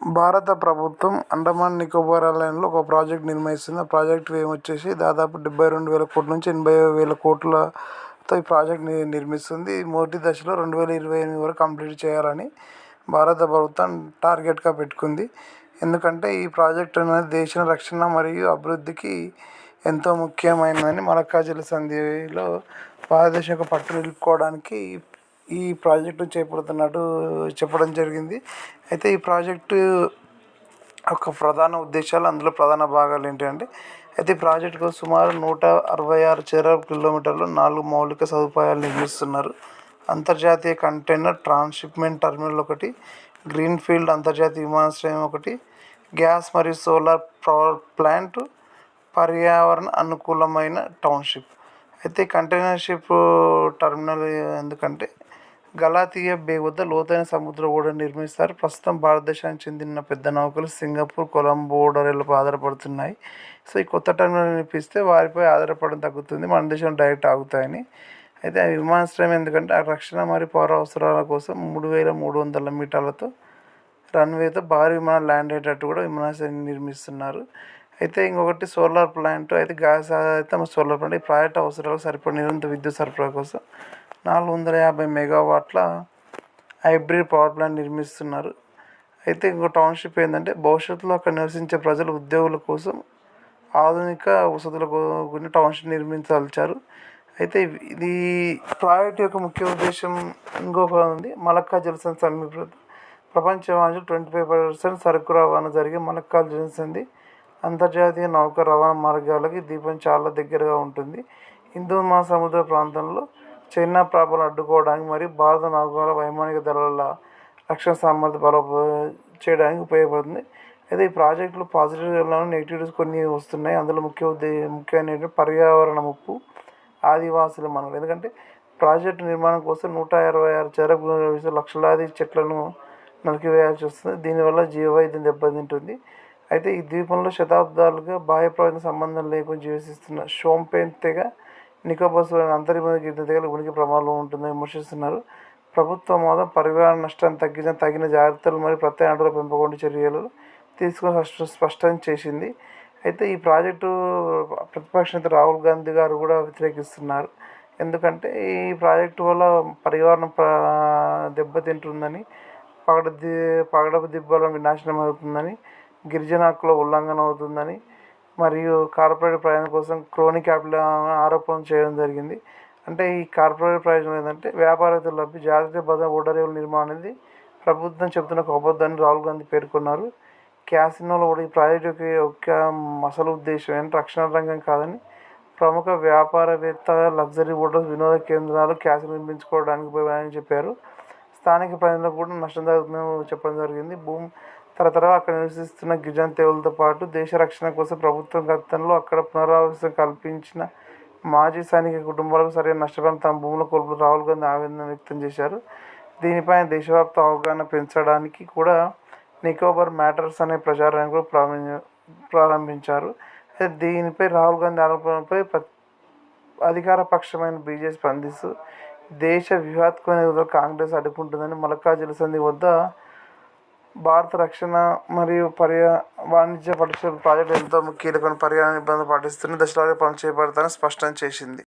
భారత ప్రభుత్వం అండమాన్ నికోబార్ ఐలాండ్స్లో ఒక ప్రాజెక్ట్ నిర్మిస్తుంది. ఆ ప్రాజెక్ట్ వ్యయం వచ్చేసి దాదాపు 72,000 కోట్ల నుంచి 80,000 కోట్లతో ఈ ప్రాజెక్ట్ నిర్మిస్తుంది. మొదటి దశలో 2028 వరకు కంప్లీట్ చేయాలని భారత ప్రభుత్వం టార్గెట్గా పెట్టుకుంది. ఎందుకంటే ఈ ప్రాజెక్ట్ అనేది దేశ రక్షణ మరియు అభివృద్ధికి ఎంతో ముఖ్యమైనదని మలక్కా జలసంధిలో భారతదేశం యొక్క పట్టు నిలుపుకోవడానికి ఈ ప్రాజెక్టు చేపడుతున్నట్టు చెప్పడం జరిగింది. అయితే ఈ ప్రాజెక్టు యొక్క ప్రధాన ఉద్దేశాలు, అందులో ప్రధాన భాగాలు ఏంటంటే, అయితే ఈ ప్రాజెక్టుకు సుమారు 166 చదరపు కిలోమీటర్లు 4 మౌలిక సదుపాయాలు నిర్మిస్తున్నారు. అంతర్జాతీయ కంటైనర్ ట్రాన్స్షిప్మెంట్ టర్మినల్ ఒకటి, గ్రీన్ఫీల్డ్ అంతర్జాతీయ విమానాశ్రయం ఒకటి, గ్యాస్ మరియు సోలార్ పవర్ ప్లాంట్, పర్యావరణ అనుకూలమైన టౌన్షిప్. అయితే కంటైనర్ షిప్ టర్మినల్ ఎందుకంటే గలాతియా బే వద్ద లోతైన సముద్ర ఓడను నిర్మిస్తారు. ప్రస్తుతం భారతదేశానికి చెందిన పెద్ద నౌకలు సింగపూర్, కొలంబో ఓడరేళ్లపై ఆధారపడుతున్నాయి. సో ఈ కొత్త టర్మినల్ నిర్మిస్తే వారిపై ఆధారపడడం తగ్గుతుంది, మన దేశం డైరెక్ట్ ఆగుతాయని. అయితే ఆ విమానాశ్రయం ఎందుకంటే ఆ రక్షణ మరియు పౌర అవసరాల కోసం 3,300 మీటర్లతో రన్వేతో భారీ విమానాలు ల్యాండ్ అయ్యేటట్టు కూడా విమానాశ్రయం నిర్మిస్తున్నారు. అయితే ఇంకొకటి సోలార్ ప్లాంట్, అయితే గ్యాస్ ఆధారిత సోలార్ ప్లాంట్. ఈ ప్రాజెక్ట్ అవసరాలకు సరిపడే నిరంతర విద్యుత్ సరఫరా కోసం 450 మెగావాట్ల హైబ్రిడ్ పవర్ ప్లాంట్ నిర్మిస్తున్నారు. అయితే ఇంకో టౌన్షిప్ ఏంటంటే భవిష్యత్తులో అక్కడ నివసించే ప్రజలు, ఉద్యోగుల కోసం ఆధునిక వసతులకు కూడిన టౌన్షిప్ నిర్మించాల్చారు. అయితే ఇది ప్రాజెక్ట్ యొక్క ముఖ్య ఉద్దేశం ఇంకొక ఉంది. మలక్కా జలసంధి సమీప ప్రపంచ వాణిజ్యం 25% సరుకు రవాణా జరిగే మలక్కా జలసంధి అంతర్జాతీయ నౌక రవాణా మార్గాలకి దీపం చాలా దగ్గరగా ఉంటుంది. హిందూ మహాసముద్ర ప్రాంతంలో చైనా ప్రాబల్యం అడ్డుకోవడానికి మరియు భారత నౌకల వైమానిక దళాల రక్షణ సామర్థ్యం చేయడానికి ఉపయోగపడుతుంది. అయితే ఈ ప్రాజెక్టులో పాజిటివ్ నెగిటివ్స్ కొన్ని వస్తున్నాయి. అందులో ముఖ్యమైన పర్యావరణ ముప్పు, ఆదివాసుల మనుగడ. ఎందుకంటే ప్రాజెక్టు నిర్మాణం కోసం 126 చదరపు లక్షలాది చెట్లను నరికివేయాల్సి వస్తుంది. దీనివల్ల జీవవైవిధ్యం దెబ్బతింటుంది. అయితే ఈ ద్వీపంలో శతాబ్దాలుగా బాహ్య ప్రపంచ సంబంధం లేకుండా జీవిస్తున్న షోంపెన్ తెగ, నికోబార్ అంతర్గత గిరిజన తెగల ఉనికి ప్రమాదంలో ఉంటుందని విమర్శిస్తున్నారు. ప్రభుత్వం మాత్రం పర్యావరణ నష్టాన్ని తగ్గించిన తగిన జాగ్రత్తలు మరియు ప్రత్యామ్నాయ పెంపకొండ చర్యలు తీసుకొని స్పష్టం చేసింది. అయితే ఈ ప్రాజెక్టు ప్రతిపక్ష నేత రాహుల్ గాంధీ గారు కూడా వ్యతిరేకిస్తున్నారు. ఎందుకంటే ఈ ప్రాజెక్టు వల్ల పర్యావరణం దెబ్బతింటుందని, పగడపు దిబ్బల వినాశనం అవుతుందని, గిరిజన హక్కుల ఉల్లంఘన అవుతుందని మరియు కార్పొరేట్ ప్రయోజనం కోసం క్రోనీ క్యాపిటల్ ఆరోపణలు చేయడం జరిగింది. అంటే ఈ కార్పొరేట్ ప్రయోజనం ఏంటంటే వ్యాపారవేత్తలు లబ్ధి, జాతీయ భద్రత ఓడరేవుల నిర్మాణం అనేది ప్రభుత్వం చెబుతున్న ఒక అబద్ధాన్ని రాహుల్ గాంధీ పేర్కొన్నారు. క్యాసినోలో కూడా ఈ ప్రాజెక్టు యొక్క అసలు ఉద్దేశం ఏంటంటే రక్షణ రంగం కాదని, ప్రముఖ వ్యాపారవేత్త లగ్జరీ హోటల్స్, వినోద కేంద్రాలు క్యాసినో నిర్మించుకోవడానికి ఉపయోగపడాలని చెప్పారు. స్థానిక ప్రజలకు కూడా నష్టం జరుగుతుందని చెప్పడం జరిగింది. తరతరాలు అక్కడ నివసిస్తున్న గిరిజన తెగలతో పాటు దేశ రక్షణ కోసం ప్రభుత్వం గతంలో అక్కడ పునరావాసం కల్పించిన మాజీ సైనిక కుటుంబాలకు సరైన నష్టపరిహారం తమ భూముల కోల్పోయి రాహుల్ గాంధీ ఆవేదన వ్యక్తం చేశారు. దీనిపై దేశవ్యాప్త అవగాహన పెంచడానికి కూడా నికోబార్ మ్యాటర్స్ అనే ప్రచారాన్ని కూడా ప్రారంభించారు. అయితే దీనిపై రాహుల్ గాంధీ ఆరోపణలపై అధికార పక్షమైన బీజేపీ స్పందిస్తూ దేశ వ్యూహాత్మక కాంగ్రెస్ అడ్డుకుంటుందని, మలక్కా జలసంధి వద్ద భారత రక్షణ మరియు వాణిజ్య పరిశ్రమ ప్రాజెక్టు ఎంతో కీలకమైన పర్యావరణ నిబంధనలు పాటిస్తున్న దశలో పనులు చేపడతానని స్పష్టం చేసింది.